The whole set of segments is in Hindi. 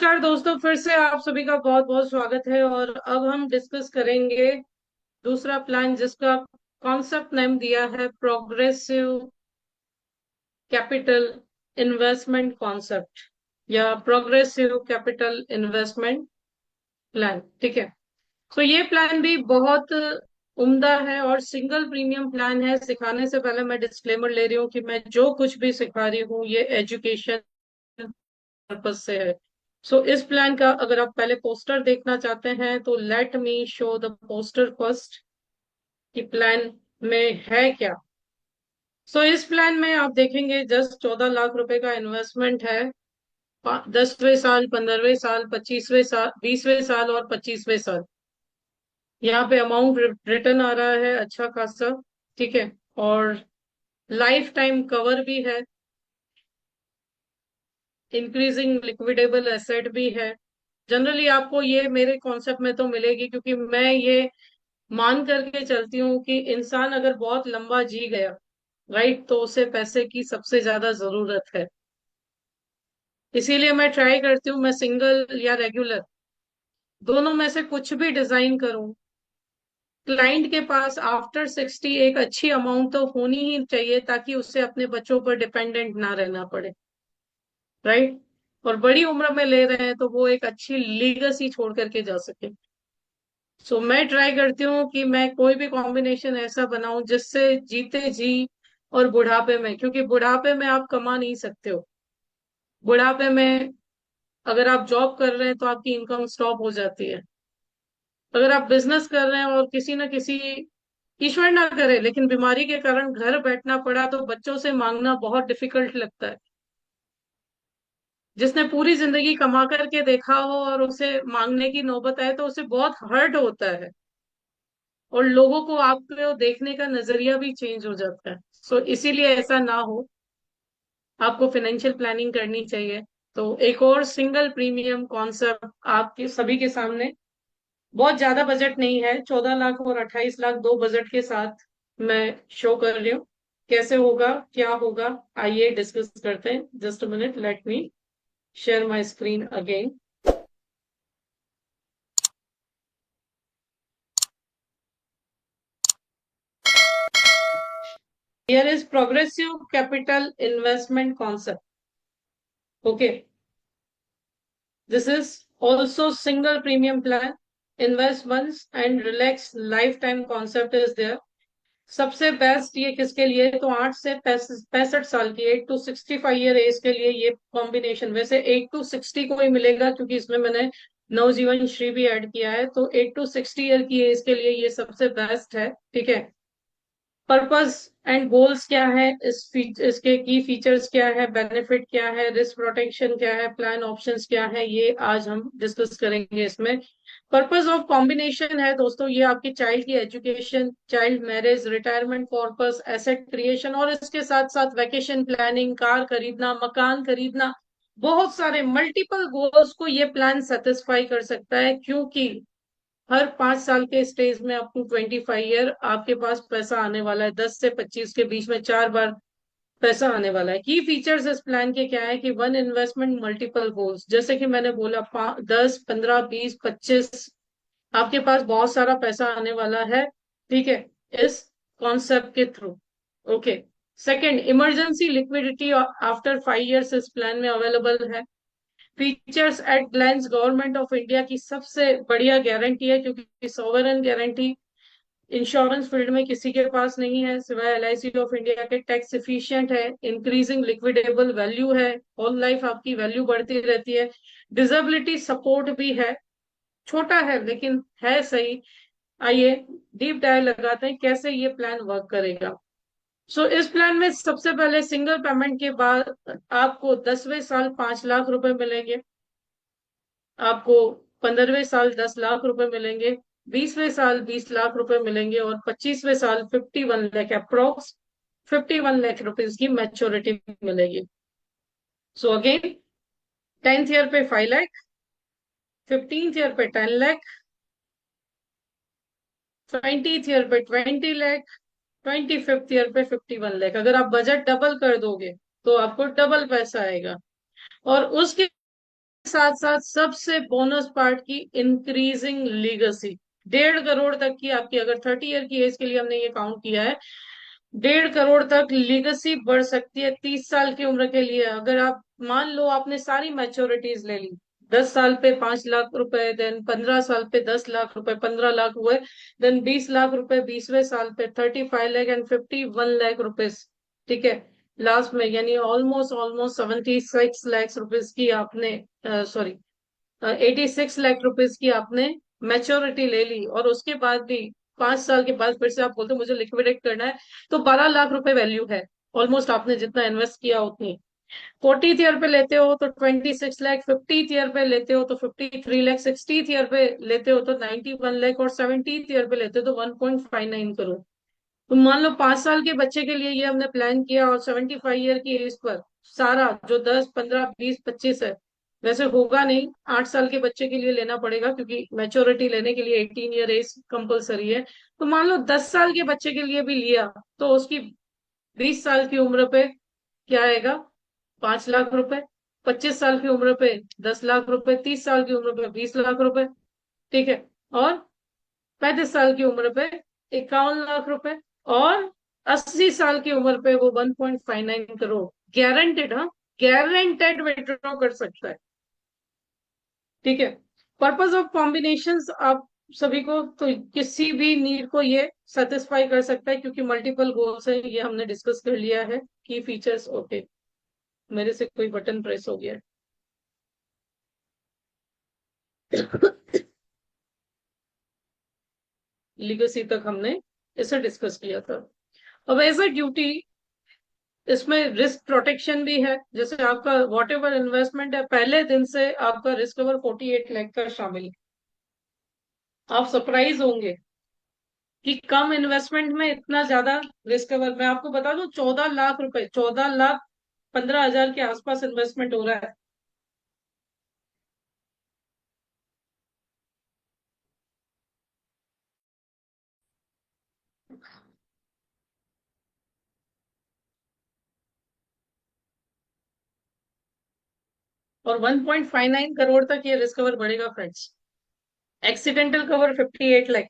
नमस्कार दोस्तों, फिर से आप सभी का बहुत बहुत स्वागत है। और अब हम डिस्कस करेंगे दूसरा प्लान, जिसका कॉन्सेप्ट नेम दिया है प्रोग्रेसिव कैपिटल इन्वेस्टमेंट कॉन्सेप्ट या प्रोग्रेसिव कैपिटल इन्वेस्टमेंट प्लान। ठीक है। तो ये प्लान भी बहुत उम्दा है और सिंगल प्रीमियम प्लान है। सिखाने से पहले मैं डिस्क्लेमर ले रही हूँ कि मैं जो कुछ भी सिखा रही हूँ ये एजुकेशन पर्पज से है। सो इस प्लान का अगर आप पहले पोस्टर देखना चाहते हैं तो let me show the poster first कि प्लान में है क्या। इस प्लान में आप देखेंगे जस्ट 14 लाख रुपए का इन्वेस्टमेंट है। 10वें साल, 15वें साल, 25वें साल, 20वें साल और 25वें साल यहाँ पे अमाउंट रिटर्न आ रहा है अच्छा खासा। ठीक है। और लाइफ टाइम कवर भी है। इंक्रीजिंग लिक्विडेबल एसेट भी है। जनरली आपको ये मेरे कॉन्सेप्ट में तो मिलेगी, क्योंकि मैं ये मान करके चलती हूँ कि इंसान अगर बहुत लंबा जी गया, राइट, तो उसे पैसे की सबसे ज्यादा जरूरत है। इसीलिए मैं ट्राई करती हूँ मैं सिंगल या रेगुलर दोनों में से कुछ भी डिजाइन करूं। क्लाइंट के पास आफ्टर 60 एक अच्छी अमाउंट तो होनी ही चाहिए, ताकि उससे अपने बच्चों पर डिपेंडेंट ना रहना पड़े, राइट। और बड़ी उम्र में ले रहे हैं तो वो एक अच्छी लीगेसी छोड़ करके जा सके। मैं ट्राई करती हूँ कि मैं कोई भी कॉम्बिनेशन ऐसा बनाऊं जिससे जीते जी और बुढ़ापे में, क्योंकि बुढ़ापे में आप कमा नहीं सकते हो। बुढ़ापे में अगर आप जॉब कर रहे हैं तो आपकी इनकम स्टॉप हो जाती है। अगर आप बिजनेस कर रहे हैं और किसी न किसी, ईश्वर ना करे लेकिन बीमारी के कारण घर बैठना पड़ा, तो बच्चों से मांगना बहुत डिफिकल्ट लगता है। जिसने पूरी जिंदगी कमा करके देखा हो और उसे मांगने की नौबत आए तो उसे बहुत हर्ट होता है। और लोगों को आपको देखने का नजरिया भी चेंज हो जाता है। इसीलिए ऐसा ना हो, आपको फाइनेंशियल प्लानिंग करनी चाहिए। तो एक और सिंगल प्रीमियम कॉन्सेप्ट आपके सभी के सामने, बहुत ज्यादा बजट नहीं है, 14 लाख और 28 लाख दो बजट के साथ मैं शो कर रही हूँ। कैसे होगा, क्या होगा, आइए डिस्कस करते हैं। Just a minute, let me share my screen again. Here is progressive capital investment concept. Okay, this is also single premium plan. Invest once and relax lifetime concept is there. सबसे बेस्ट ये किसके लिए, तो 8 से 65 साल की, 8 to 65 ईयर एज के लिए ये कॉम्बिनेशन। वैसे 8 to 60 को ही मिलेगा, क्योंकि इसमें मैंने नवजीवन श्री भी ऐड किया है। तो 8 to 60 ईयर की एज के लिए ये सबसे बेस्ट है। ठीक है। पर्पस एंड गोल्स क्या है, इसके की फीचर्स क्या है, बेनिफिट क्या है, रिस्क प्रोटेक्शन क्या है, प्लान ऑप्शंस क्या है, ये आज हम डिस्कस करेंगे इसमें। पर्पस ऑफ कॉम्बिनेशन है दोस्तों, ये आपके चाइल्ड की education, child marriage, retirement purpose, asset creation, और इसके साथ साथ वैकेशन प्लानिंग, कार खरीदना, मकान खरीदना, बहुत सारे मल्टीपल गोल्स को ये प्लान सेटिस्फाई कर सकता है। क्योंकि हर 5 साल के स्टेज में अप टू 25 ईयर आपके पास पैसा आने वाला है। 10 से 25 के बीच में 4 बार पैसा आने वाला है। की फीचर्स इस प्लान के क्या है कि वन इन्वेस्टमेंट मल्टीपल गोल्स, जैसे कि मैंने बोला 10, 15, 20, 25 आपके पास बहुत सारा पैसा आने वाला है। ठीक है, इस कॉन्सेप्ट के through. Okay. Second, emergency liquidity after 5 years इस प्लान में अवेलेबल है। Features at glance government of India की सबसे बढ़िया गारंटी है, क्योंकि सॉवरेन गारंटी इंश्योरेंस फील्ड में किसी के पास नहीं है सिवाय एलआईसी ऑफ इंडिया के। टैक्स इफिशिएंट है, इंक्रीजिंग लिक्विडेबल वैल्यू है, ऑल लाइफ आपकी वैल्यू बढ़ती रहती है। डिसेबिलिटी सपोर्ट भी है, छोटा है लेकिन है सही। आइए डीप डाइव लगाते हैं कैसे ये प्लान वर्क करेगा। इस प्लान में सबसे पहले सिंगल पेमेंट के बाद आपको 10वें साल 5 लाख रुपए मिलेंगे। आपको 15वें साल 10 लाख रुपए मिलेंगे। 20वें साल 20 लाख रुपए मिलेंगे और 25वें साल 51 लाख अप्रोक्स 51 लाख रुपीज की मैच्योरिटी मिलेगी। अगेन, 10th ईयर पे 5 लाख, 15th ईयर पे 10 लाख, 20th ईयर पे 20 लाख, 25th ईयर पे 51 लाख। अगर आप बजट डबल कर दोगे तो आपको डबल पैसा आएगा। और उसके साथ साथ सबसे बोनस पार्ट की इंक्रीजिंग लीगेसी, 1.5 करोड़ तक की आपकी, अगर 30 ईयर की एज के लिए हमने ये काउंट किया है, 1.5 करोड़ तक लीगेसी बढ़ सकती है 30 साल की उम्र के लिए। अगर आप मान लो आपने सारी मैच्योरिटीज ले ली, 10 साल पे 5 लाख रुपए, देन 15 साल पे 10 लाख रुपए, 15 लाख हुए, देन 20 लाख रुपए 20वें साल पे, 35 लाख एंड 51 लाख रुपए, ठीक है, लास्ट में, यानी ऑलमोस्ट ऑलमोस्ट 76 लाख रुपीज की आपने, सॉरी, 86 लाख रुपीज की आपने मैच्योरिटी ले ली, और उसके बाद भी 5 साल के बाद फिर से आप बोलते हो मुझे लिक्विडेट करना है, तो 12 लाख रुपए वैल्यू है, ऑलमोस्ट आपने जितना इन्वेस्ट किया उतनी। 40th ईयर पे लेते हो तो 26 लाख, 50th ईयर पे लेते हो तो 53 लाख, 60th ईयर पे लेते हो तो 91 लाख, और 70th ईयर पे लेते हो तो 1.59 करोड़। तो मान लो 5 साल के बच्चे के लिए ये हमने प्लान किया, और 75 ईयर की एज पर सारा जो 10, 15, 20, 25 है, वैसे होगा नहीं, 8 साल के बच्चे के लिए लेना पड़ेगा क्योंकि मैच्योरिटी लेने के लिए 18 ईयर एज कंपलसरी है। तो मान लो 10 साल के बच्चे के लिए भी लिया, तो उसकी 20 साल की उम्र पे क्या आएगा, 5 लाख रुपए, 25 साल की उम्र पे 10 लाख रुपए, 30 साल की उम्र पे 20 लाख रुपए, ठीक है, और 35 साल की उम्र पे 51 लाख रुपए, और 80 साल की उम्र पे वो 1.59 करोड़ गारंटेड, हाँ, गारंटेड विड्रॉ कर सकता है, ठीक है। पर्पस ऑफ कॉम्बिनेशंस आप सभी को, तो किसी भी नीड को ये सेटिस्फाई कर सकता है, क्योंकि मल्टीपल गोल्स है, ये हमने डिस्कस कर लिया है। की फीचर्स, ओके, मेरे से कोई बटन प्रेस हो गया है। लीगेसी तक हमने इसे डिस्कस किया था। अब एज अ ड्यूटी, इसमें रिस्क प्रोटेक्शन भी है, जैसे आपका वॉट एवर इन्वेस्टमेंट है, पहले दिन से आपका रिस्क कवर 48 लाख का शामिल है। आप सरप्राइज होंगे कि कम इन्वेस्टमेंट में इतना ज्यादा रिस्क कवर। मैं आपको बता दूं, 14 लाख रुपए, 14,15,000 के आसपास इन्वेस्टमेंट हो रहा है, और 1.59 करोड़ तक ये रिस्क कवर बढ़ेगा फ्रेंड्स। एक्सीडेंटल कवर 58 लाख,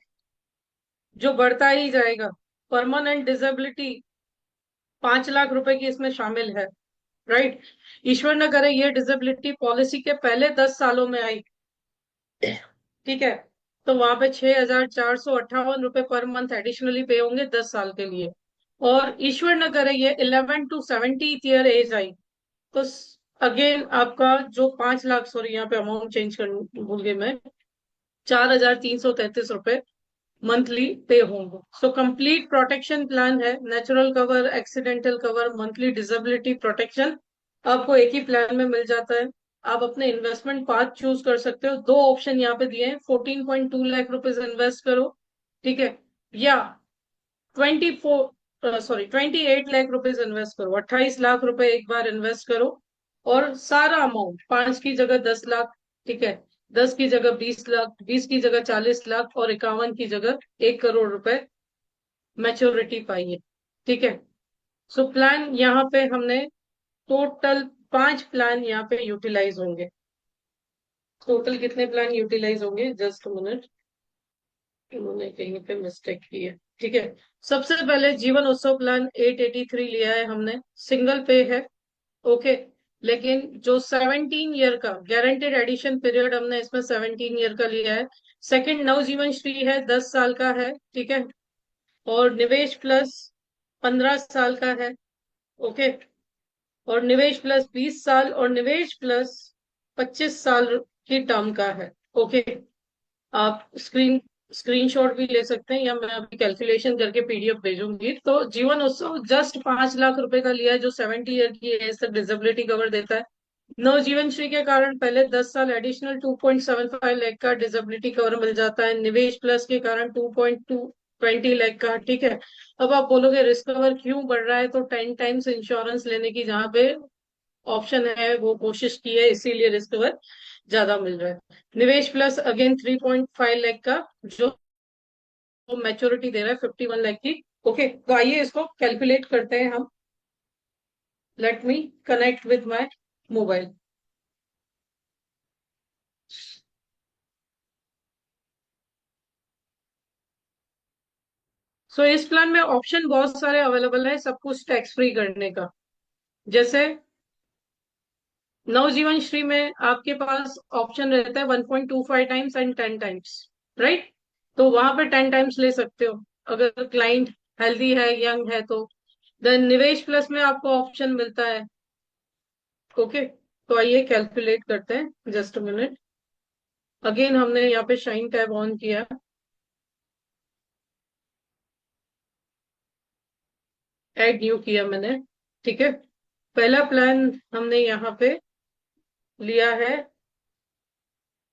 जो बढ़ता ही जाएगा। परमानेंट डिसेबिलिटी 5 लाख रुपए की इसमें शामिल है, राइट। ईश्वर न करे ये डिसेबिलिटी पॉलिसी के पहले 10 सालों में आई, ठीक है, तो वहां पे 6,458 रुपए पर मंथ एडिशनली पे होंगे 10 साल के लिए। और ईश्वर न करे ये 11 to 70th year as I, तो अगेन आपका जो 5 लाख, सॉरी यहाँ पे अमाउंट चेंज कर भूल गई मैं, 4,333 रुपए मंथली पे होंगे। सो कंप्लीट प्रोटेक्शन प्लान है, natural cover, accidental cover, monthly disability protection, आपको एक ही प्लान में मिल जाता है। आप अपने इन्वेस्टमेंट पाथ चूज कर सकते हो, दो ऑप्शन यहाँ पे दिए हैं, 14.2 लाख रुपीज इन्वेस्ट करो, ठीक है, या 28 लाख रुपीज इन्वेस्ट करो, 28 लाख रुपए एक बार इन्वेस्ट करो, और सारा अमाउंट, 5 की जगह 10 लाख, ठीक है, 10 की जगह 20 लाख, 20 की जगह 40 लाख, और 51 की जगह 1 करोड़ रुपए मैच्योरिटी पाइए, ठीक है। सो प्लान यहाँ पे हमने टोटल 5 प्लान यहाँ पे यूटिलाइज होंगे। टोटल कितने प्लान यूटिलाइज होंगे, जस्ट मिनट, उन्होंने कहीं पे मिस्टेक की है, ठीक है। सबसे पहले जीवन उत्सव प्लान 883 लिया है हमने, सिंगल पे है, ओके, लेकिन जो 17 ईयर का गारंटेड एडिशन पीरियड हमने इसमें 17 ईयर का लिया है। सेकंड नवजीवन श्री है, 10 साल का है, ठीक है, और निवेश प्लस 15 साल का है, ओके, और निवेश प्लस 20 साल, और निवेश प्लस 25 साल की टर्म का है, ओके। आप स्क्रीनशॉट भी ले सकते हैं, या मैं अभी कैलकुलेशन करके पीडीएफ भेजूंगी। तो जीवन उत्सव जस्ट 5 लाख रुपए का लिया है, जो 70 ईयर की एज तक डिसेबिलिटी कवर देता है। नवजीवन श्री के कारण पहले 10 साल एडिशनल 2.75 लाख का डिसेबिलिटी कवर मिल जाता है, निवेश प्लस के कारण 2.20 लाख का, ठीक है। अब आप बोलोगे रिस्क कवर क्यों बढ़ रहा है, तो 10 टाइम्स इंश्योरेंस लेने की जहाँ पे ऑप्शन है वो कोशिश की है, इसीलिए रिस्क कवर ज्यादा मिल रहा है। निवेश प्लस अगेन 3.5 लाख का, जो मैच्योरिटी दे रहा है 51 लाख की, ओके। तो आइए इसको कैलकुलेट करते हैं हम। Let me connect with my mobile. So इस प्लान में ऑप्शन बहुत सारे अवेलेबल है सब कुछ टैक्स फ्री करने का। जैसे नवजीवन श्री में आपके पास ऑप्शन रहता है 1.25 टाइम्स एंड 10 टाइम्स, राइट। तो वहां पे 10 टाइम्स ले सकते हो अगर क्लाइंट हेल्दी है, यंग है तो। देन निवेश प्लस में आपको ऑप्शन मिलता है। ओके, तो आइए कैलकुलेट करते हैं, जस्ट अ मिनट। अगेन हमने यहाँ पे शाइन टैब ऑन किया, ऐड न्यू किया मैंने। ठीक है, पहला प्लान हमने यहाँ पे लिया है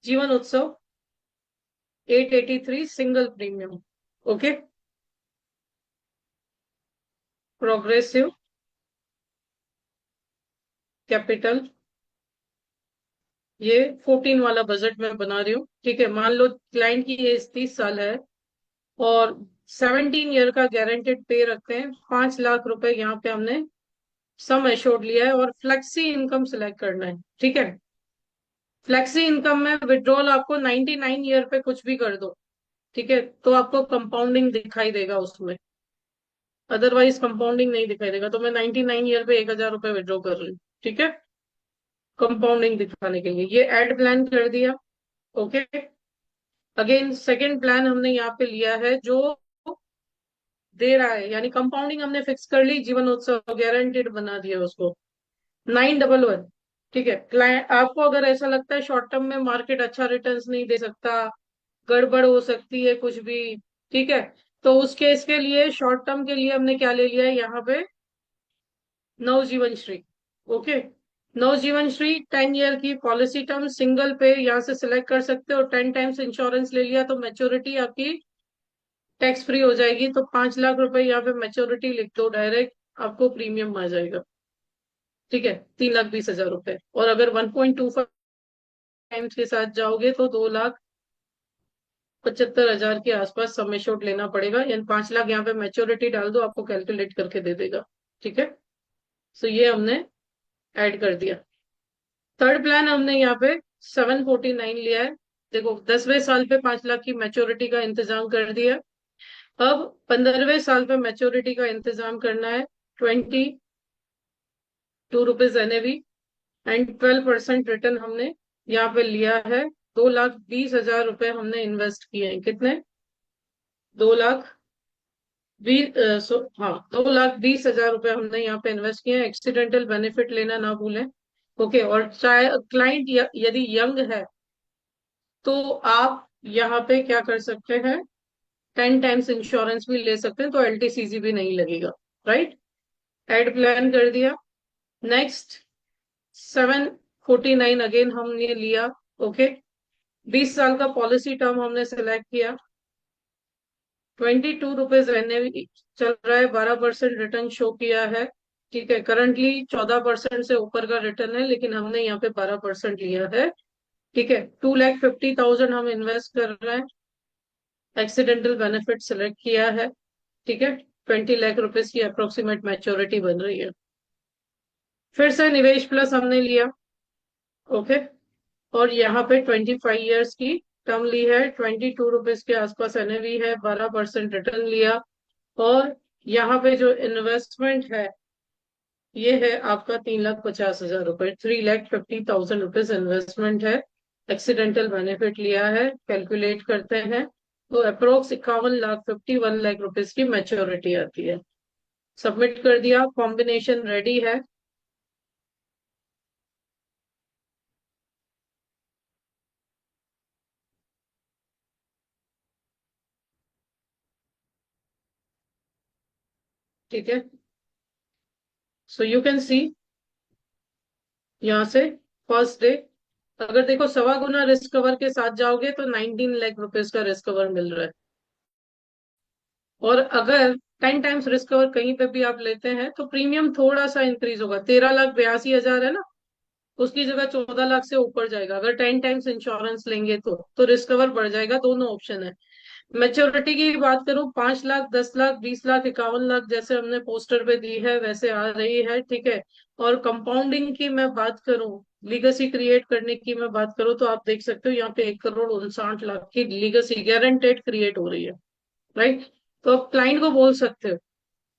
जीवन उत्सव 883 single premium. Okay, progressive capital, ये 14 वाला बजट में बना रही हूँ। ठीक है, मान लो क्लाइंट की एज 30 साल है और 17 ईयर का गारंटेड पे रखते हैं। 5 लाख रुपए यहाँ पे हमने सम एश्योर्ड लिया है और फ्लेक्सी इनकम सिलेक्ट करना है। ठीक है, फ्लेक्सी इनकम में विड्रॉल आपको 99 ईयर पे कुछ भी कर दो, ठीक है, तो आपको कंपाउंडिंग दिखाई देगा उसमें। अदरवाइज कंपाउंडिंग नहीं दिखाई देगा। तो मैं 99 ईयर पे 1,000 रुपये विड्रॉ कर रही हूँ। ठीक है, कंपाउंडिंग दिखाने के लिए ये एड प्लान कर दिया। ओके, अगेन सेकेंड प्लान हमने यहाँ पे लिया है जो दे रहा है, यानी कंपाउंडिंग हमने फिक्स कर ली, जीवन उत्सव गारंटेड बना दिया उसको 911। ठीक है, क्लाइंट आपको अगर ऐसा लगता है शॉर्ट टर्म में मार्केट अच्छा रिटर्न्स नहीं दे सकता, गड़बड़ हो सकती है कुछ भी, ठीक है, तो उस केस के लिए शॉर्ट टर्म के लिए हमने क्या ले लिया है यहाँ पे, नवजीवन श्री। ओके, नवजीवन श्री 10 ईयर की पॉलिसी टर्म सिंगल पे यहाँ से सिलेक्ट कर सकते हो। 10 टाइम्स इंश्योरेंस ले लिया तो मैच्योरिटी आपकी टैक्स फ्री हो जाएगी। तो 5 लाख रुपए यहाँ पे मैच्योरिटी लिख दो, डायरेक्ट आपको प्रीमियम आ जाएगा। ठीक है, 3,20,000 रुपए। और अगर 1.25 टाइम्स के साथ जाओगे तो 2,75,000 के आसपास सम एश्योर्ड लेना पड़ेगा, यानी 5 लाख यहाँ पे मैच्योरिटी डाल दो, आपको कैलकुलेट करके दे देगा। ठीक है, सो ये हमने ऐड कर दिया। थर्ड प्लान हमने यहाँ पे 749 लिया है। देखो 10वें साल पे 5 लाख की मैच्योरिटी का इंतजाम कर दिया। अब 15वें साल पे मैच्योरिटी का इंतजाम करना है। 22 रुपीज एनएवी एंड 12% रिटर्न हमने यहाँ पे लिया है। 2,20,000 रुपए हमने इन्वेस्ट किए हैं। कितने? 2,20,000, हाँ, 2,20,000 रुपए हमने यहाँ पे इन्वेस्ट किए हैं। एक्सीडेंटल बेनिफिट लेना ना भूलें। ओके, और चाहे क्लाइंट यदि यंग है तो आप यहाँ पे क्या कर सकते हैं, 10 टाइम्स इंश्योरेंस भी ले सकते हैं, तो एलटीसीजी भी नहीं लगेगा। राइट, एड प्लान कर दिया। नेक्स्ट 749 अगेन हमने लिया। ओके, 20 साल का पॉलिसी टर्म हमने सेलेक्ट किया। 22 रुपीज एनएवी चल रहा है, 12% रिटर्न शो किया है। ठीक है, करंटली 14% से ऊपर का रिटर्न है, लेकिन हमने यहाँ पे 12% लिया है। ठीक है, 2,50,000 हम इन्वेस्ट कर रहे हैं। एक्सीडेंटल बेनिफिट सिलेक्ट किया है। ठीक है, 20 लाख रुपीज की अप्रोक्सीमेट मैच्योरिटी बन रही है। फिर से निवेश प्लस हमने लिया। ओके, और यहाँ पे 25 ईयर्स की टर्म ली है। 22 रुपीज के आसपास एनएवी है, 12% रिटर्न लिया। और यहाँ पे जो इन्वेस्टमेंट है ये है आपका 3,50,000 रुपए, 3,50,000 रुपीज इन्वेस्टमेंट है। एक्सीडेंटल बेनिफिट लिया है, कैलकुलेट करते हैं तो अप्रोक्स 51 लाख, 51 लाख रुपीज की मैच्योरिटी आती है। सबमिट कर दिया, कॉम्बिनेशन रेडी है। ठीक है, सो यू कैन सी यहाँ से फर्स्ट डे, अगर देखो 1.25 गुना रिस्क कवर के साथ जाओगे तो 19 लाख रुपीज का रिस्क कवर मिल रहा है। और अगर 10 टाइम्स रिस्क कवर कहीं पे भी आप लेते हैं तो प्रीमियम थोड़ा सा इंक्रीज होगा। 13,82,000 है ना, उसकी जगह 14 लाख से ऊपर जाएगा। अगर 10 टाइम्स इंश्योरेंस लेंगे तो रिस्क कवर बढ़ जाएगा। दोनों ऑप्शन है। मैच्योरिटी की बात करूं, 5 लाख, 10 लाख, 20 लाख, 51 लाख जैसे हमने पोस्टर पे दी है वैसे आ रही है। ठीक है, और कंपाउंडिंग की मैं बात करूं, लीगेसी क्रिएट करने की मैं बात करूं, तो आप देख सकते हो यहाँ पे 1,59,60,00,000 की लीगेसी गारंटेड क्रिएट हो रही है। राइट, तो आप क्लाइंट को बोल सकते हो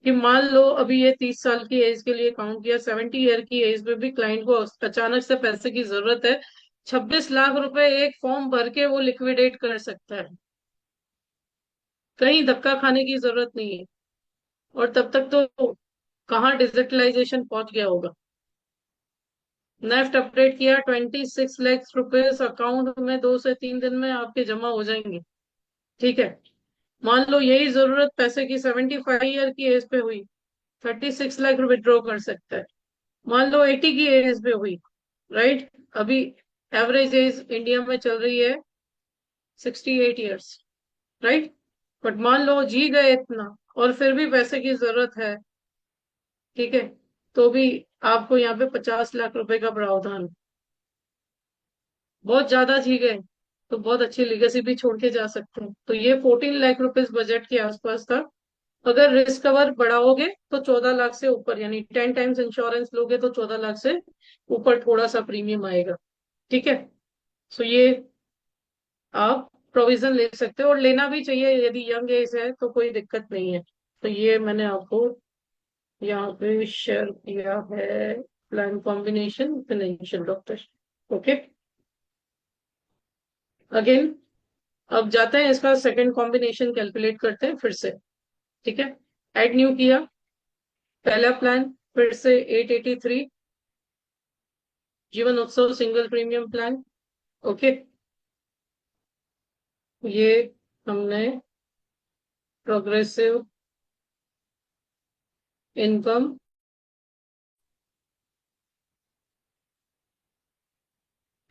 कि मान लो अभी ये 30 साल की एज के लिए काउंट किया, 70 ईयर की एज में भी क्लाइंट को अचानक से पैसे की जरूरत है, 26 लाख रुपए एक फॉर्म भर के वो लिक्विडेट कर सकता है। कहीं धक्का खाने की जरूरत नहीं है। और तब तक तो कहाँ डिजिटलाइजेशन पहुंच गया होगा। नेफ्ट अपडेट किया, 26 लाख रुपीज अकाउंट में 2 से 3 दिन में आपके जमा हो जाएंगे। ठीक है। मान लो यही जरूरत पैसे की 75 ईयर की एज पे हुई, 36 लाख विड्रॉ कर सकता है। मान लो 80 की एज पे हुई, राइट। अभी एवरेज एज इंडिया में चल रही है 68 ईयर्स, राइट। बट मान लो जी गए इतना और फिर भी पैसे की जरूरत है, ठीक है, तो भी आपको यहाँ पे 50 लाख रुपए का प्रावधान। बहुत ज्यादा जी गए तो बहुत अच्छी लिगेसी भी छोड़ के जा सकते हैं। तो ये 14 लाख रुपीज बजट के आसपास था। अगर रिस्क कवर बढ़ाओगे तो 14 लाख से ऊपर, यानी 10 टाइम्स इंश्योरेंस लोगे तो 14 लाख से ऊपर थोड़ा सा प्रीमियम आएगा। ठीक है। सो ये आप प्रोविजन ले सकते हो, और लेना भी चाहिए, यदि यंग एज है तो कोई दिक्कत नहीं है। तो ये मैंने आपको यहाँ पे शेयर किया है, plan combination financial doctor. Okay. Again अब जाते हैं इसका सेकंड कॉम्बिनेशन कैलकुलेट करते हैं फिर से। ठीक है। ऐड न्यू किया। पहला प्लान फिर से 883 जीवन उत्सव सिंगल प्रीमियम प्लान। ओके। ये हमने प्रोग्रेसिव इनकम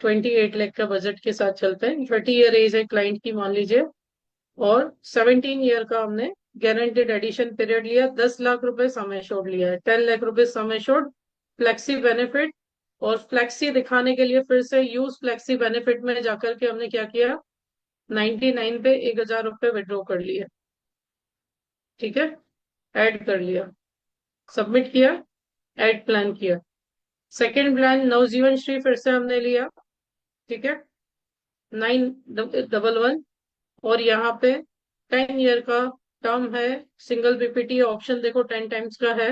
28 लाख का बजट के साथ चलते हैं। 30 ईयर एज है क्लाइंट की मान लीजिए, और 17 ईयर का हमने गारंटेड एडिशन पीरियड लिया। 10 लाख रुपए समय छोड़ लिया है, 10 लाख रुपए समय छोड़। फ्लेक्सी बेनिफिट, और फ्लेक्सी दिखाने के लिए फिर से यूज फ्लेक्सी बेनिफिट में जाकर के हमने क्या किया, 99 पे 1,000 रुपए विड्रॉ कर लिए। ठीक है। ऐड कर लिया, सबमिट किया, ऐड प्लान किया। सेकेंड प्लान नवजीवन श्री फिर से हमने लिया। ठीक है। 911, और यहाँ पे 10 ईयर का टर्म है। सिंगल पीपीटी ऑप्शन देखो 10 टाइम्स का है,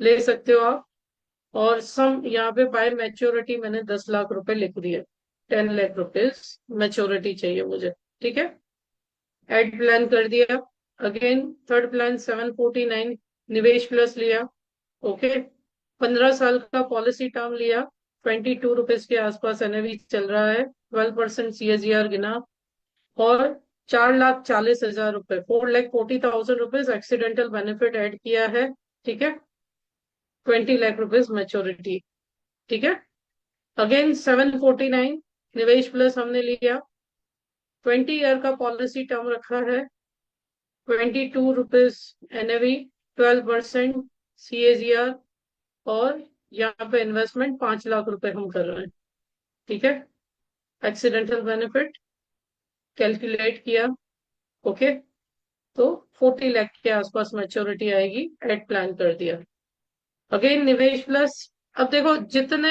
ले सकते हो आप। और सम यहाँ पे बाय मैच्योरिटी मैंने 10 लाख रुपए लिख दिए, 10 लाख रुपीज मैच्योरिटी चाहिए मुझे। ठीक है। एड प्लान कर दिया। अगेन थर्ड प्लान 749 निवेश प्लस लिया। ओके। 15 साल का पॉलिसी टर्म लिया, 22 रुपीज के आसपास एनएवी चल रहा है, 12% सीएजीआर गिना। और 4,40,000 रुपए, 4,40,000 रुपीज एक्सीडेंटल बेनिफिट ऐड किया है। ठीक है। 20 लाख रुपीज मेच्योरिटी। ठीक है। अगेन 749 निवेश प्लस हमने लिया, 20 ईयर का पॉलिसी टर्म रखा है, 22 रुपीज एनएवी, 12% सीएजीआर। और यहाँ पे इन्वेस्टमेंट 5 लाख रुपए हम कर रहे हैं। ठीक है। एक्सीडेंटल बेनिफिट कैलकुलेट किया। ओके। तो 40 लाख के आसपास मैच्योरिटी आएगी, एड प्लान कर दिया। अगेन निवेश प्लस। अब देखो जितने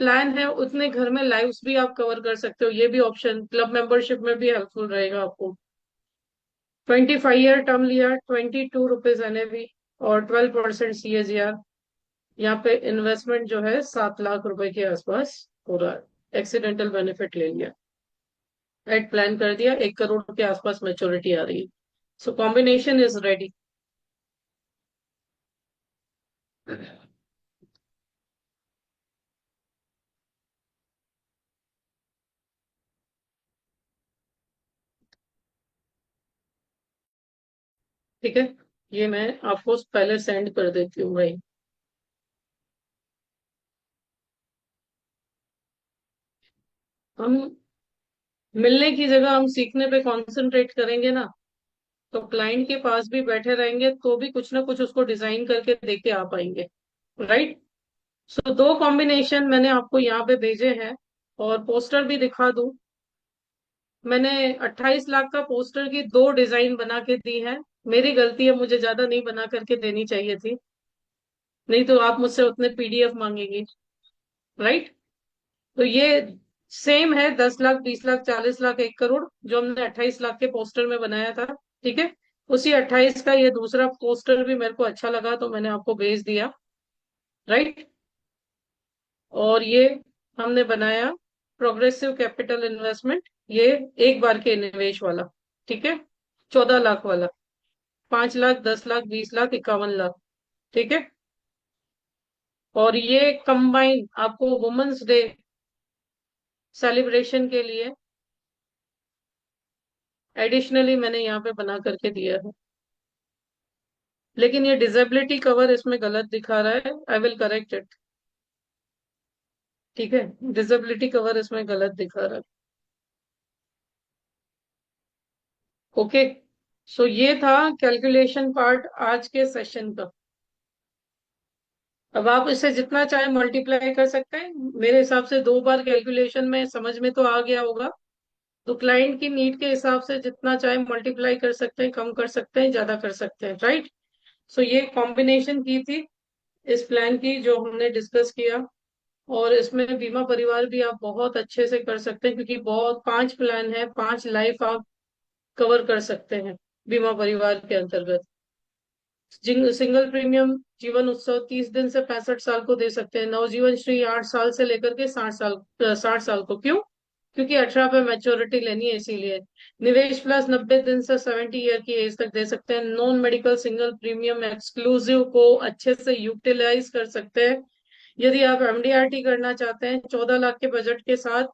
प्लान है उतने घर में लाइव्स भी आप कवर कर सकते हो, ये भी ऑप्शन क्लब मेंबरशिप में भी हेल्पफुल रहेगा आपको। 25 ईयर टर्म लिया, 22 रुपीज एनएवी, और 12% सीएजीआर। यहाँ पे इन्वेस्टमेंट जो है 7 लाख रुपए के आसपास हो रहा है। एक्सीडेंटल बेनिफिट ले लिया, एड प्लान कर दिया, 1 करोड़ के आसपास मैच्योरिटी आ रही है। So combination is ready. ठीक है। ये मैं आपको पहले सेंड कर देती हूँ भाई। हम मिलने की जगह हम सीखने पे कंसंट्रेट करेंगे ना, तो क्लाइंट के पास भी बैठे रहेंगे तो भी कुछ ना कुछ उसको डिजाइन करके देके आ पाएंगे, राइट। सो दो कॉम्बिनेशन मैंने आपको यहाँ पे भेजे हैं, और पोस्टर भी दिखा दूं। मैंने 28 लाख का पोस्टर की दो डिजाइन बना के दी है। मेरी गलती है, मुझे ज्यादा नहीं बना करके देनी चाहिए थी, नहीं तो आप मुझसे उतने पीडीएफ मांगेंगी, राइट। तो ये सेम है, 10 लाख, 20 लाख, 40 लाख, 1 करोड़, जो हमने 28 लाख के पोस्टर में बनाया था। ठीक है। उसी 28 का ये दूसरा पोस्टर भी मेरे को अच्छा लगा तो मैंने आपको भेज दिया, राइट। और ये हमने बनाया प्रोग्रेसिव कैपिटल इन्वेस्टमेंट, ये एक बार के निवेश वाला, ठीक है, 14 लाख वाला, 5 लाख, 10 लाख, 20 लाख, 51 लाख, ठीक है। और ये कंबाइन आपको वुमेन्स डे सेलिब्रेशन के लिए एडिशनली मैंने यहाँ पे बना करके दिया है। लेकिन ये डिसेबिलिटी कवर इसमें गलत दिखा रहा है, आई विल करेक्ट इट, ठीक है। डिसेबिलिटी कवर इसमें गलत दिखा रहा है, ओके। सो ये था कैलकुलेशन पार्ट आज के सेशन का। अब आप इसे जितना चाहे मल्टीप्लाई कर सकते हैं, मेरे हिसाब से 2 बार कैलकुलेशन में समझ में तो आ गया होगा। तो क्लाइंट की नीड के हिसाब से जितना चाहे मल्टीप्लाई कर सकते हैं, कम कर सकते हैं, ज्यादा कर सकते हैं, राइट। सो ये कॉम्बिनेशन की थी इस प्लान की जो हमने डिस्कस किया। और इसमें बीमा परिवार भी आप बहुत अच्छे से कर सकते हैं, क्योंकि बहुत 5 प्लान है, 5 लाइफ आप कवर कर सकते हैं बीमा परिवार के अंतर्गत। सिंगल प्रीमियम जीवन उत्सव 30 दिन से 65 साल को दे सकते हैं। नवजीवन श्री 8 साल से लेकर के 60 साल, 60 साल को। क्यों? क्योंकि 18 पे मैच्योरिटी लेनी है, इसीलिए। निवेश प्लस 90 दिन से 70 ईयर की एज तक दे सकते हैं। Non medical single premium exclusive को अच्छे से यूटिलाइज कर सकते हैं। यदि आप एमडीआरटी करना चाहते हैं 14 लाख के बजट के साथ,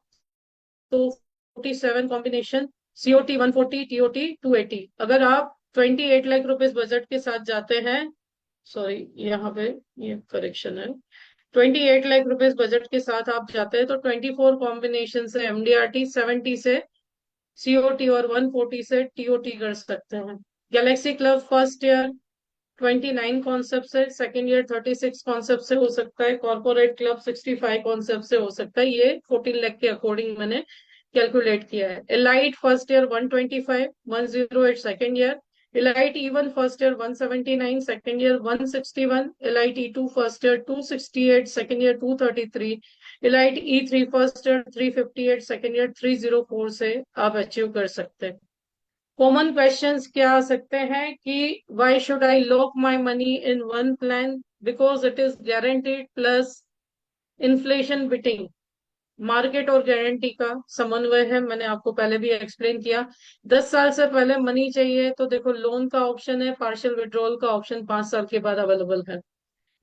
तो 47 कॉम्बिनेशन, सीओटी 140, टीओटी 280। अगर आप 28 लाख रुपए बजट के साथ जाते हैं, सॉरी यहाँ पे ये करेक्शन है, 28 लाख रुपए बजट के साथ आप जाते हैं तो 24 कॉम्बिनेशन से एमडीआरटी, 70 से सीओटी और 140 से टीओटी कर सकते हैं। Galaxy club first year 29 concept से, सेकेंड ईयर 36 कॉन्सेप्ट से हो सकता है। कॉर्पोरेट क्लब 65 कॉन्सेप्ट से हो सकता है। ये 14 लाख के अकॉर्डिंग मैंने कैलकुलेट किया है। Elite first year 125, 108 second year. Elite E1 first year 179, second year 161। Elite E2 first year 268, second year 233। Elite E3 first year 358, second year 304 से आप अचीव कर सकते हैं। कॉमन क्वेश्चंस क्या आ सकते हैं कि why should I lock my money in one plan, because it is guaranteed plus inflation beating. Market और गारंटी का समन्वय है, मैंने आपको पहले भी एक्सप्लेन किया। 10 साल से पहले मनी चाहिए तो देखो लोन का ऑप्शन है, पार्शियल विड्रॉल का ऑप्शन 5 साल के बाद अवेलेबल है।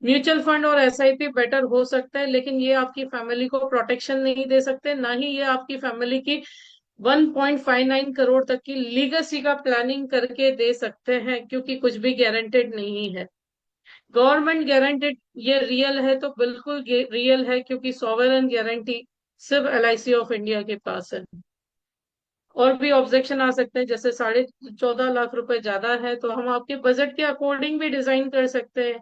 म्यूचुअल फंड और एसआईपी बेटर हो सकता है, लेकिन ये आपकी फैमिली को प्रोटेक्शन नहीं दे सकते, ना ही ये आपकी फैमिली की 1.59 करोड़ तक की लीगेसी का प्लानिंग करके दे सकते हैं, क्योंकि कुछ भी गारंटेड नहीं है। गवर्नमेंट गारंटेड ये रियल है तो बिल्कुल रियल है, क्योंकि सॉवरेन गारंटी सिर्फ एलआईसी ऑफ इंडिया के पास है। और भी ऑब्जेक्शन आ सकते हैं, जैसे 14.5 लाख रुपए ज्यादा है तो हम आपके बजट के अकॉर्डिंग भी डिजाइन कर सकते हैं।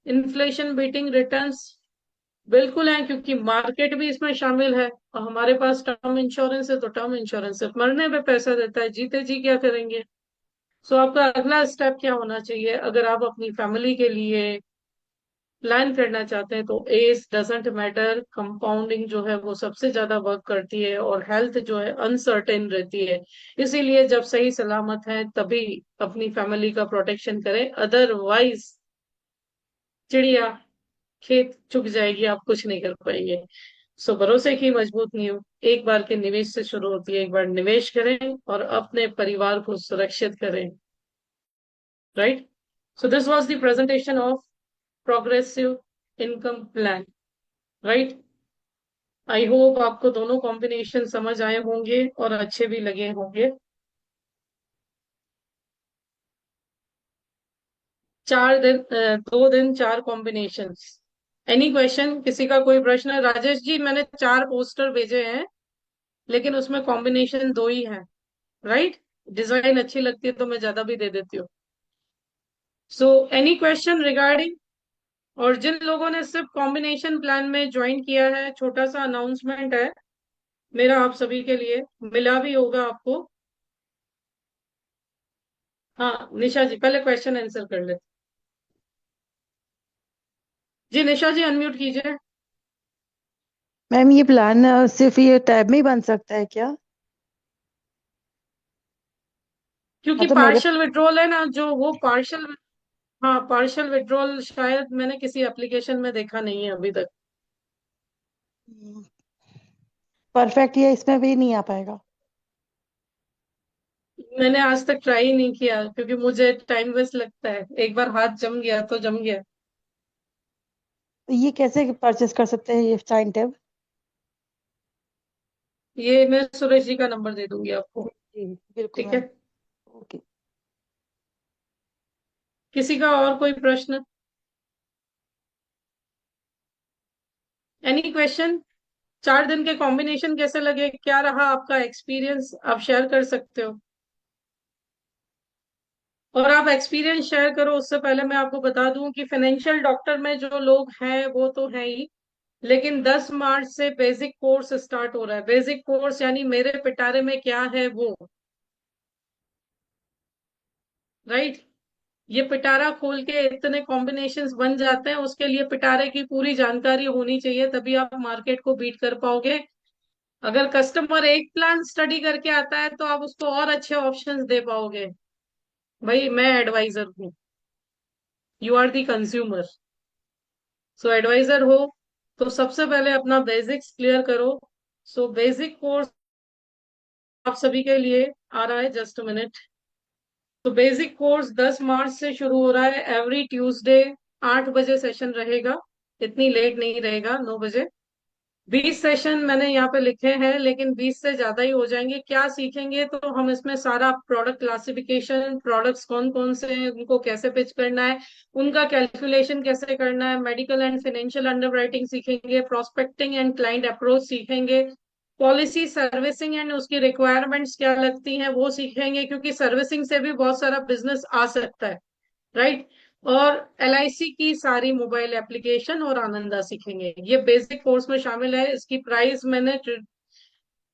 इन्फ्लेशन बीटिंग रिटर्न्स बिल्कुल है, क्योंकि मार्केट भी इसमें शामिल है। और हमारे पास टर्म इंश्योरेंस है तो टर्म इंश्योरेंस सिर्फ मरने पे पैसा देता है, जीते जी क्या करेंगे। सो आपका अगला स्टेप क्या होना चाहिए, अगर आप अपनी फैमिली के लिए प्लान करना चाहते हैं, तो एज डजेंट मैटर, कंपाउंडिंग जो है वो सबसे ज्यादा वर्क करती है, और हेल्थ जो है अनसर्टेन रहती है। इसीलिए जब सही सलामत है तभी अपनी फैमिली का प्रोटेक्शन करें, अदरवाइज चिड़िया खेत चुग जाएगी, आप कुछ नहीं कर पाएंगे। सो भरोसे की मजबूत नींव एक बार के निवेश से शुरू होती है। एक बार निवेश करें और अपने परिवार को सुरक्षित करें, right. So this was the presentation of progressive income plan, right. I hope आपको दोनों कॉम्बिनेशन समझ आए होंगे और अच्छे भी लगे होंगे। 4 दिन 2 दिन 4 कॉम्बिनेशन। एनी क्वेश्चन, किसी का कोई प्रश्न है? राजेश जी, मैंने 4 पोस्टर भेजे हैं, लेकिन उसमें कॉम्बिनेशन 2 ही है, राइट। डिजाइन अच्छी लगती है तो मैं ज्यादा भी दे देती हूँ। So any question regarding? और जिन लोगों ने सिर्फ कॉम्बिनेशन प्लान में ज्वाइन किया है, छोटा सा अनाउंसमेंट है मेरा आप सभी के लिए, मिला भी होगा आपको। हाँ निशा जी, पहले क्वेश्चन आंसर कर ले। जी निशा जी, अनम्यूट कीजिए। मैम ये प्लान सिर्फ ये टैब में ही बन सकता है क्या? क्योंकि हाँ तो मैडम, पार्शियल विड्रॉल है ना, जो वो पार्शियल, हाँ पार्शियल विड्रॉल शायद मैंने किसी एप्लीकेशन में देखा नहीं है अभी तक। परफेक्ट ये इसमें भी नहीं आ पाएगा। मैंने आज तक ट्राई ही नहीं किया क्योंकि मुझे टाइम वेस्ट लगता है, एक बार हाथ जम गया तो जम गया। तो ये कैसे परचेस कर सकते हैं ये साइन टैब? ये मैं सुरेश जी का नंबर दे दूंगी आपको। जी बिल्कुल ठीक है। मैम। ओके। किसी का और कोई प्रश्न? Any question? 4 दिन के कॉम्बिनेशन कैसे लगे, क्या रहा आपका एक्सपीरियंस, आप शेयर कर सकते हो। और आप एक्सपीरियंस शेयर करो उससे पहले मैं आपको बता दूं कि फाइनेंशियल डॉक्टर में जो लोग हैं वो तो है ही, लेकिन 10 मार्च से बेसिक कोर्स स्टार्ट हो रहा है। बेसिक कोर्स यानी मेरे पिटारे में क्या है वो, राइट। ये पिटारा खोल के इतने कॉम्बिनेशंस बन जाते हैं, उसके लिए पिटारे की पूरी जानकारी होनी चाहिए, तभी आप मार्केट को बीट कर पाओगे। अगर कस्टमर एक प्लान स्टडी करके आता है तो आप उसको और अच्छे ऑप्शंस दे पाओगे। भाई मैं एडवाइजर हूँ, you are the consumer. So adviser हो तो सबसे पहले अपना बेसिक्स क्लियर करो। सो बेसिक कोर्स आप सभी के लिए आ रहा है, जस्ट अ मिनट। तो बेसिक कोर्स 10 मार्च से शुरू हो रहा है, एवरी ट्यूसडे 8 बजे सेशन रहेगा, इतनी लेट नहीं रहेगा, 9 बजे। 20 सेशन मैंने यहाँ पे लिखे हैं, लेकिन 20 से ज्यादा ही हो जाएंगे। क्या सीखेंगे तो हम इसमें सारा प्रोडक्ट क्लासिफिकेशन, प्रोडक्ट्स कौन कौन से हैं, उनको कैसे पिच करना है, उनका कैलकुलेशन कैसे करना है, मेडिकल एंड फाइनेंशियल अंडरराइटिंग सीखेंगे, प्रोस्पेक्टिंग एंड क्लाइंट अप्रोच सीखेंगे, पॉलिसी सर्विसिंग एंड उसकी रिक्वायरमेंट्स क्या लगती हैं वो सीखेंगे, क्योंकि सर्विसिंग से भी बहुत सारा बिजनेस आ सकता है, राइट। और एलआईसी की सारी मोबाइल एप्लीकेशन और आनंदा सीखेंगे। ये बेसिक कोर्स में शामिल है। इसकी प्राइस मैंने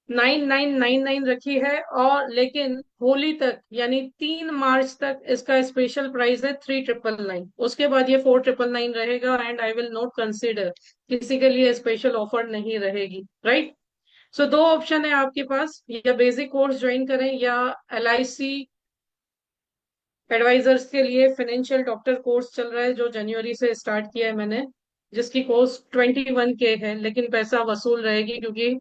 9999 रखी है, और लेकिन होली तक यानी 3 मार्च तक इसका स्पेशल प्राइस है 3999। उसके बाद ये 4999 रहेगा, and I will not consider किसी के लिए स्पेशल ऑफर नहीं रहेगी, राइट। सो दो ऑप्शन है आपके पास, या बेसिक कोर्स ज्वाइन करें या एलआईसी एडवाइजर्स के लिए फाइनेंशियल डॉक्टर कोर्स चल रहा है, जो जनवरी से स्टार्ट किया है मैंने, जिसकी कॉस्ट 21K है, लेकिन पैसा वसूल रहेगी, क्योंकि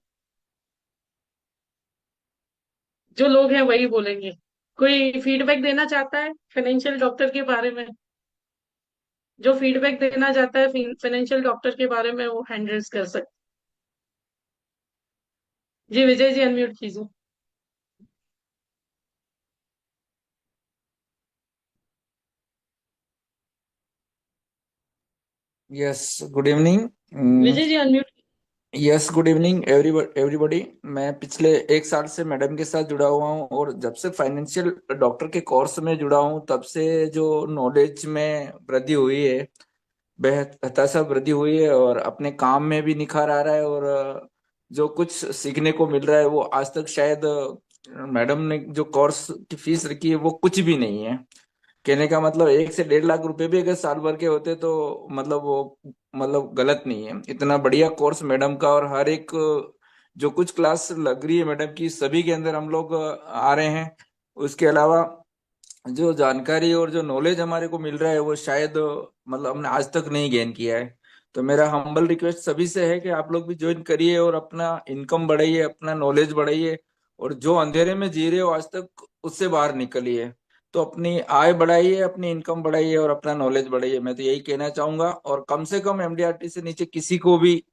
जो लोग हैं वही बोलेंगे। कोई फीडबैक देना चाहता है फाइनेंशियल डॉक्टर के बारे में? जो फीडबैक देना चाहता है फाइनेंशियल डॉक्टर के बारे में, वो हैंड रेज कर सकते। जी विजय जी, अनम्यूट कीजिए। Yes, good evening. Vijay ji unmute. Yes good evening everybody. मैं पिछले 1 साल से मैडम के साथ जुड़ा हुआ हूँ, और जब से फाइनेंशियल डॉक्टर के कोर्स में जुड़ा हूँ तब से जो नॉलेज में वृद्धि हुई है, बेहद हताशा वृद्धि हुई है, और अपने काम में भी निखार आ रहा है। और जो कुछ सीखने को मिल रहा है वो आज तक शायद मैडम ने जो कोर्स की फीस रखी है वो कुछ भी नहीं है। कहने का मतलब 1 से 1.5 लाख रुपए भी अगर साल भर के होते तो मतलब वो मतलब गलत नहीं है। इतना बढ़िया कोर्स मैडम का, और हर एक जो कुछ क्लास लग रही है मैडम की सभी के अंदर हम लोग आ रहे हैं। उसके अलावा जो जानकारी और जो नॉलेज हमारे को मिल रहा है वो शायद मतलब हमने आज तक नहीं गेन किया है। तो मेरा हम्बल रिक्वेस्ट सभी से है कि आप लोग भी ज्वाइन करिए और अपना इनकम बढ़ाइए, अपना नॉलेज बढ़ाइए, और जो अंधेरे में जी रहे हो आज तक उससे बाहर निकलिए। तो अपनी आय बढ़ाइए, अपनी इनकम बढ़ाइए, और अपना नॉलेज बढ़ाइए। मैं तो यही कहना चाहूंगा, और कम से कम एमडीआरटी से नीचे किसी को भी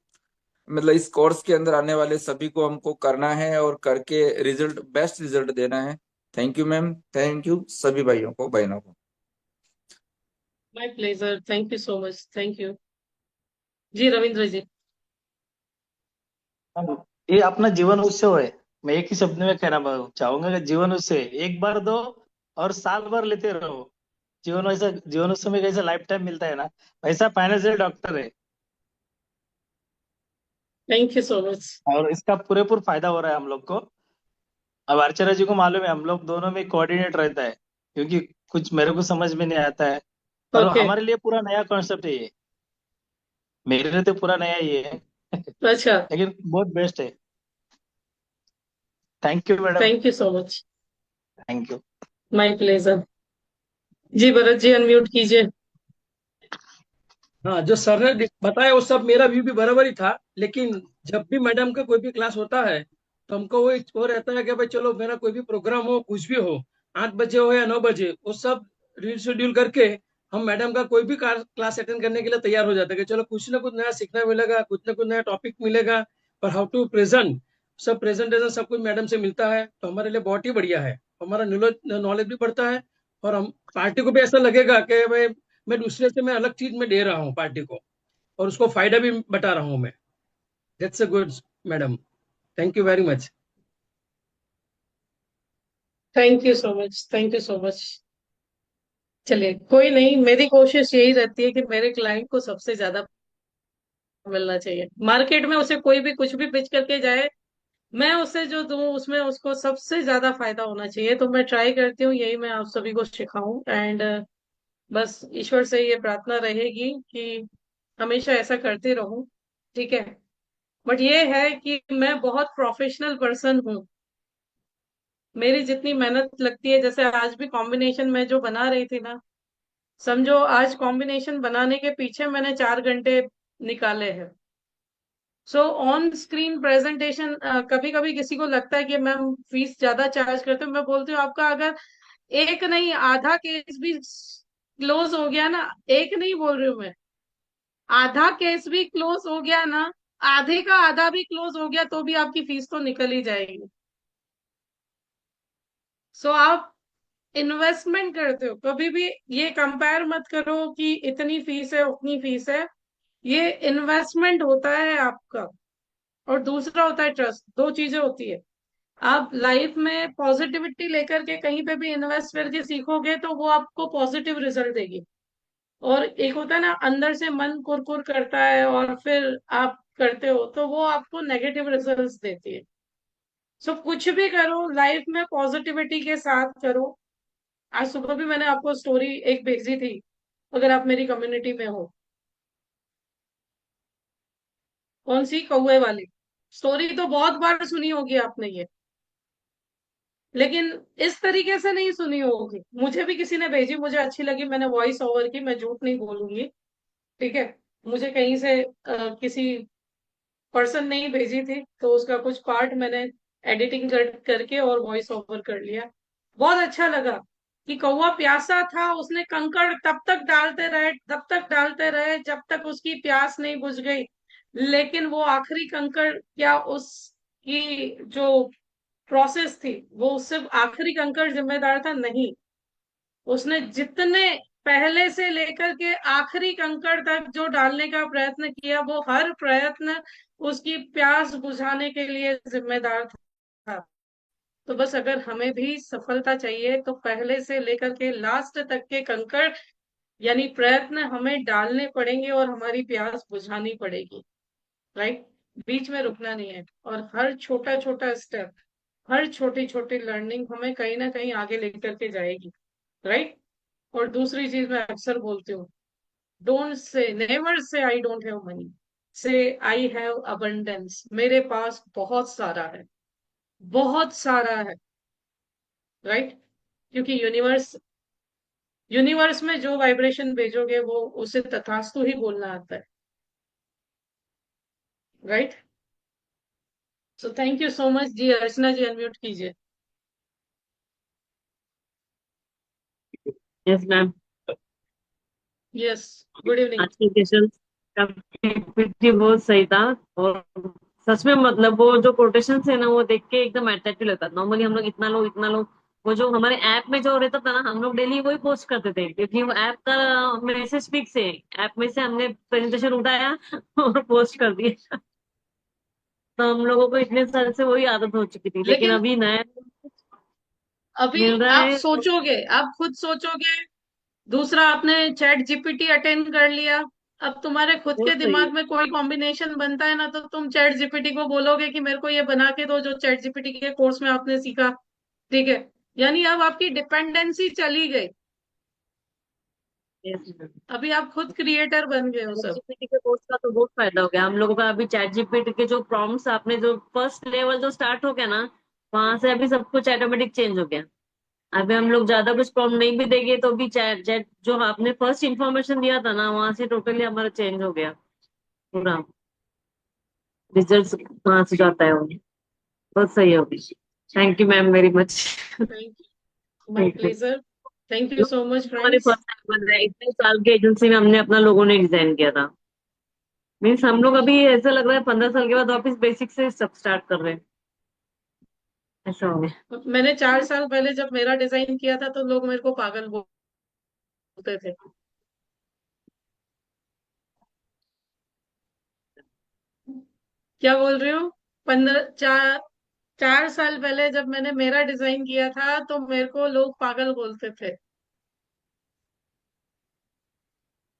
मतलब इस कोर्स के अंदर आने वाले सभी को हमको करना है, और करके रिजल्ट बेस्ट रिजल्ट देना है। Thank you ma'am, thank you सभी भाइयों को बहनों को। My pleasure, thank you so much, thank you. जी रविंद्र जी। हाँ, ये अपना जीवन उत्सव है। मैं एक ही शब्द में कहना चाहूंगा कि जीवन उत्सव है। एक बार दो और साल भर लेते रहो। जीवन उत्सव में कैसे लाइफ टाइम मिलता है ना, वैसा फाइनेंशियल डॉक्टर है। Thank you so much. और इसका पूरेपूर फायदा हो रहा है हम लोग को। अब अर्चना जी को मालूम है, हम लोग दोनों में कोऑर्डिनेट रहता है, क्योंकि कुछ मेरे को समझ में नहीं आता है। पर ओके। हमारे लिए पूरा नया कॉन्सेप्ट है ये। मेरे लिए तो पूरा नया ही है अच्छा। लेकिन बहुत बेस्ट है। Thank you madam. Thank you so much. Thank you. My pleasure. जी भरत जी अनम्यूट कीजिए। हाँ, जो सर ने बताया वो सब मेरा व्यू भी बराबर ही था, लेकिन जब भी मैडम का कोई भी क्लास होता है तो हमको वो रहता है कि भाई चलो मेरा कोई भी प्रोग्राम हो, कुछ भी हो, 8 बजे हो या 9 बजे, वो सब रीशेड्यूल करके हम मैडम का कोई भी क्लास अटेंड करने के लिए तैयार हो जाते हैं कि चलो कुछ ना कुछ नया सीखने मिलेगा, कुछ ना कुछ नया टॉपिक मिलेगा, और हाउ टू प्रेजेंट, सब प्रेजेंटेशन सब कुछ मैडम से मिलता है, तो हमारे लिए बहुत ही बढ़िया है। हमारा नॉलेज नॉलेज भी बढ़ता है, और हम पार्टी को भी ऐसा लगेगा कि भाई मैं दूसरे से मैं अलग चीज में दे रहा हूँ पार्टी को, और उसको फायदा भी बता रहा हूँ मैं। That's a good madam, thank you very much. Thank you so much, thank you so much. चलिए कोई नहीं, मेरी कोशिश यही रहती है कि मेरे क्लाइंट को सबसे ज्यादा मिलना चाहिए। मार्केट में उसे कोई भी कुछ भी पिच करके जाए, मैं उसे जो दूं उसमें उसको सबसे ज्यादा फायदा होना चाहिए। तो मैं ट्राई करती हूँ, यही मैं आप सभी को सिखाऊं। एंड बस ईश्वर से ये प्रार्थना रहेगी कि हमेशा ऐसा करती रहूं। ठीक है। बट ये है कि मैं बहुत प्रोफेशनल पर्सन हूँ। मेरी जितनी मेहनत लगती है, जैसे आज भी कॉम्बिनेशन में जो बना रही थी ना, समझो आज कॉम्बिनेशन बनाने के पीछे मैंने 4 घंटे निकाले हैं। सो ऑन स्क्रीन प्रेजेंटेशन, कभी कभी किसी को लगता है कि मैम फीस ज्यादा चार्ज करते हो। मैं बोलती हूँ आपका अगर एक नहीं आधा केस भी क्लोज हो गया ना, एक नहीं बोल रही हूँ मैं, आधा केस भी क्लोज हो गया ना, आधे का आधा भी क्लोज हो गया तो भी आपकी फीस तो निकल ही जाएगी। सो आप इन्वेस्टमेंट करते हो, कभी भी ये कंपेयर मत करो कि इतनी फीस है उतनी फीस है। ये इन्वेस्टमेंट होता है आपका। और दूसरा होता है ट्रस्ट। दो चीजें होती है। आप लाइफ में पॉजिटिविटी लेकर के कहीं पे भी इन्वेस्ट करके सीखोगे तो वो आपको पॉजिटिव रिजल्ट देगी। और एक होता है ना, अंदर से मन कुरकुर करता है और फिर आप करते हो तो वो आपको नेगेटिव रिजल्ट्स देती है। सो कुछ भी करो लाइफ में पॉजिटिविटी के साथ करो। आज सुबह भी मैंने आपको स्टोरी एक भेजी थी, अगर आप मेरी कम्युनिटी में हो। कौन सी? कौए वाली स्टोरी तो बहुत बार सुनी होगी आपने ये, लेकिन इस तरीके से नहीं सुनी होगी। मुझे भी किसी ने भेजी, मुझे अच्छी लगी, मैंने वॉइस ओवर की, मैं झूठ नहीं बोलूंगी। ठीक है। मुझे कहीं से किसी पर्सन ने ही भेजी थी, तो उसका कुछ पार्ट मैंने एडिटिंग करके और वॉइस ओवर कर लिया। बहुत अच्छा लगा कि कौवा प्यासा था, उसने कंकड़ तब तक डालते रहे, तब तक डालते रहे जब तक उसकी प्यास नहीं बुझ गई। लेकिन वो आखिरी कंकड़, क्या उसकी जो प्रोसेस थी, वो उससे आखिरी कंकड़ जिम्मेदार था? नहीं। उसने जितने पहले से लेकर के आखिरी कंकड़ तक जो डालने का प्रयत्न किया, वो हर प्रयत्न उसकी प्यास बुझाने के लिए जिम्मेदार था। तो बस अगर हमें भी सफलता चाहिए तो पहले से लेकर के लास्ट तक के कंकड़ यानी प्रयत्न हमें डालने पड़ेंगे और हमारी प्यास बुझानी पड़ेगी। राइट। बीच में रुकना नहीं है, और हर छोटा छोटा स्टेप, हर छोटी छोटी लर्निंग हमें कहीं ना कहीं आगे लेकर के जाएगी। राइट। और दूसरी चीज मैं अक्सर बोलती हूँ, don't say, never say I don't have money, से आई हैव अबंडेंस। मेरे पास बहुत सारा है, बहुत सारा है। राइट। क्योंकि यूनिवर्स, यूनिवर्स में जो वाइब्रेशन भेजोगे वो उसे तथास्तु ही बोलना आता है। Right. So thank you so much जी। अर्चना जी अनम्यूट कीजिए। Yes ma'am. Yes. Good evening. आज के क्वेश्चन का पीपीटी बहुत सही था। और सच में मतलब वो जो कोटेशन है ना, वो देख के एकदम अट्रैक्टिव लगता था। नॉर्मली हम लोग इतना लो इतना लो, वो जो हमारे ऐप में जो रहता था ना, हम लोग डेली वही पोस्ट करते थे, क्योंकि वो ऐप का मैसेज फिक्स है। ऐप में से हमने प्रेजेंटेशन उठाया और पोस्ट कर दिया। तो हम लोगों को इतने साल से वही आदत हो चुकी थी, लेकिन लेकिन अभी नया अभी मिल रहा आप है तो। सोचोगे, आप खुद सोचोगे। दूसरा, आपने चैट जीपीटी अटेंड कर लिया। अब तुम्हारे खुद बहुत के सही दिमाग है। में कोई कॉम्बिनेशन बनता है ना, तो तुम चैट जीपीटी को बोलोगे कि मेरे को ये बना के दो जो चैट जीपीटी के कोर्स में आपने सीखा। ठीक है। यानी अब आपकी डिपेंडेंसी चली गई। Yes ma'am. अभी आप खुद क्रिएटर बन गए हो चैट सब। जीपीटी के कोर्स का तो बहुत फायदा हो गया हम लोगों का। अभी चैट जीपीटी के जो प्रॉम्प्ट्स आपने जो फर्स्ट लेवल जो स्टार्ट हो गया ना, वहां से अभी सब कुछ ऑटोमेटिक चेंज हो गया। अभी हम लोग ज्यादा कुछ प्रॉब्लम नहीं भी देंगे तो भी चैट चैट जो आपने फर्स्ट इंफॉर्मेशन दिया था ना, वहां से टोटली हमारा चेंज हो गया पूरा। रिजल्ट वहां से जाता है वो। बहुत सही होगी। Thank you ma'am very much. Thank you, my thank you. Pleasure. Thank you so much हमारे फ्रेंड्स। फर्स्ट टाइम बन रहा है, इतने साल के एजेंसी में हमने अपना लोगों ने डिजाइन किया था। मीन्स हम लोग अभी ऐसा लग रहा है 15 साल के बाद वापस बेसिक से सब स्टार्ट कर रहे हैं। ऐसा हो गया। मैंने 4 साल पहले जब मेरा डिजाइन किया था तो लोग मेरे को पागल बोलते थे। क्या बोल रही हूँ? 4 साल पहले जब मैंने मेरा डिजाइन किया था तो मेरे को लोग पागल बोलते थे,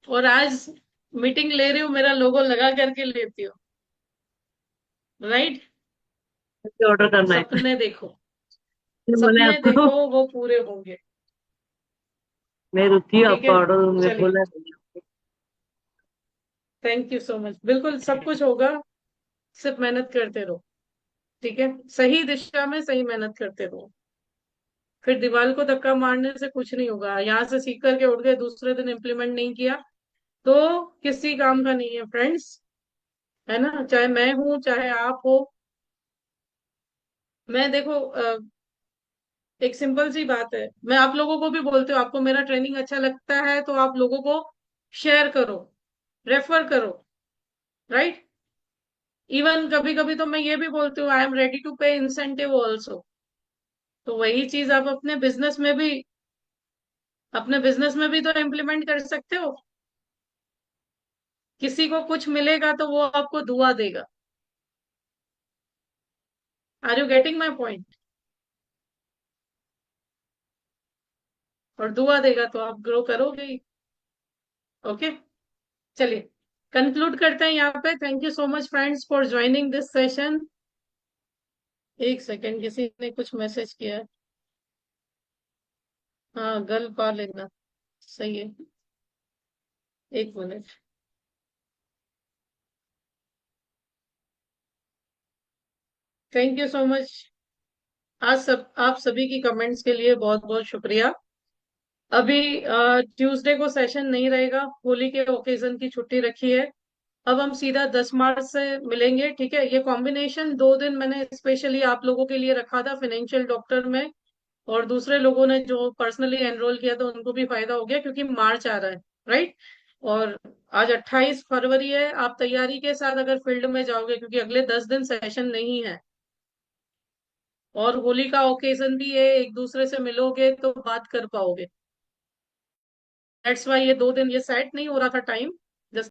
और आज मीटिंग ले रही हूँ, मेरा लोगो लगा करके लेती हूँ। राइट। ऑर्डर करना है। सपने देखो, बोले सपने आपको। देखो, वो पूरे होंगे। मैं रुकी हूँ, ठीक आपको है, ऑर्डर दूंगी चलिए। बोला। Thank you so much. बिल्कुल सब कुछ होगा, सिर्फ मेहनत करते रहो। ठीक है, सही दिशा में सही मेहनत करते रहो। फिर दीवार को धक्का मारने से कुछ नहीं होगा। यहाँ से सीख करके उठ गए, दूसरे दिन इम्प्लीमेंट नहीं किया तो किसी काम का नहीं है फ्रेंड्स। है ना, चाहे मैं हूं चाहे आप हो। मैं देखो एक सिंपल सी बात है, मैं आप लोगों को भी बोलती हूँ, आपको मेरा ट्रेनिंग अच्छा लगता है तो आप लोगों को शेयर करो, रेफर करो। राइट। इवन कभी कभी तो मैं ये भी बोलती हूँ, आई एम रेडी टू पे इंसेंटिव ऑल्सो। तो वही चीज आप अपने बिजनेस में भी तो इम्प्लीमेंट कर सकते हो। किसी को कुछ मिलेगा तो वो आपको दुआ देगा। Are you getting my point? और दुआ देगा तो आप ग्रो करोगे ही। ओके, चलिए कंक्लूड करते हैं यहाँ पे। Thank you so much friends for joining this session. एक सेकेंड, किसी ने कुछ मैसेज किया है। हाँ, गल पा लेना। सही है, 1 minute. Thank you so much. आज आप सभी की कमेंट्स के लिए बहुत बहुत शुक्रिया। अभी ट्यूसडे को सेशन नहीं रहेगा, होली के ओकेजन की छुट्टी रखी है। अब हम सीधा 10 मार्च से मिलेंगे। ठीक है, ये कॉम्बिनेशन 2 दिन मैंने स्पेशली आप लोगों के लिए रखा था फाइनेंशियल डॉक्टर में, और दूसरे लोगों ने जो पर्सनली एनरोल किया था उनको भी फायदा हो गया क्योंकि मार्च आ रहा है। राइट। और आज 28 फरवरी है। आप तैयारी के साथ अगर फील्ड में जाओगे, क्योंकि अगले 10 दिन सेशन नहीं है, और होली का ओकेजन भी है, एक दूसरे से मिलोगे तो बात कर पाओगे। दैट्स वाई ये 2 दिन ये सेट नहीं हो रहा था टाइम।